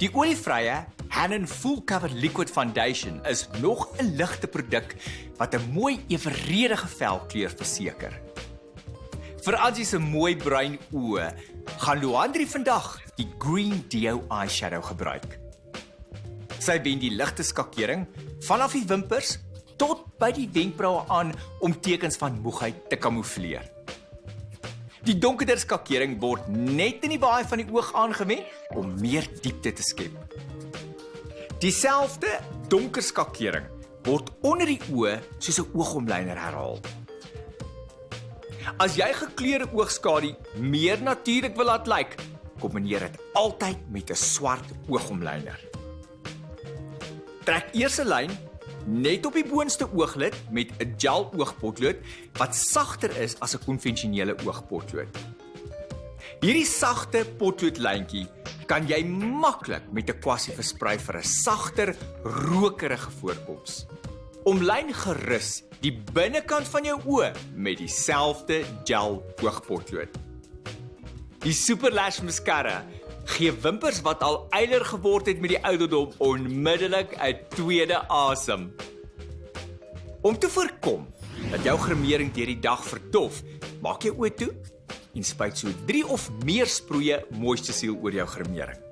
Die olievrye Hanon Full Cover Liquid Foundation is nog 'n ligte produk wat 'n mooi eweredige velkleur verseker. Vir Angie se mooi bruin oë, gaan Luandri vandag die Green Dio eyeshadow gebruik. Sy wend die ligte skakering vanaf die wimpers tot by die wenkbraue aan om tekens van moegheid te kamoufleer. Die donkerder skakering word net in die baai van die oog aangewend om meer diepte te skep. Dieselfde donker skakering word onder die oë soos 'n oogomlyner herhaal. As jy gekleurde oogskadu meer natuurlik wil laat lyk, kombineer dit altyd met 'n swart oogomlyner. Trek eers 'n lyn net op die boonste ooglid met 'n gel oogpotlood wat sagter is as 'n konvensionele oogpotlood. Hierdie sagte potloodlyntjie kan jy maklik met 'n kwassie versprei vir 'n sagter, rokerige voorkoms. Omlyn gerus die binnekant van jou oë met dieselfde gel oogpotlood. Die Super Lash Mascara gee wimpers wat al eiler geword het met die ouderdom onmiddellik 'n tweede asem. Om te voorkom dat jou gremering deur die dag verdof, maak jou oë toe en spuit so 3 of meer sproeie Moisture Seal oor jou gremering.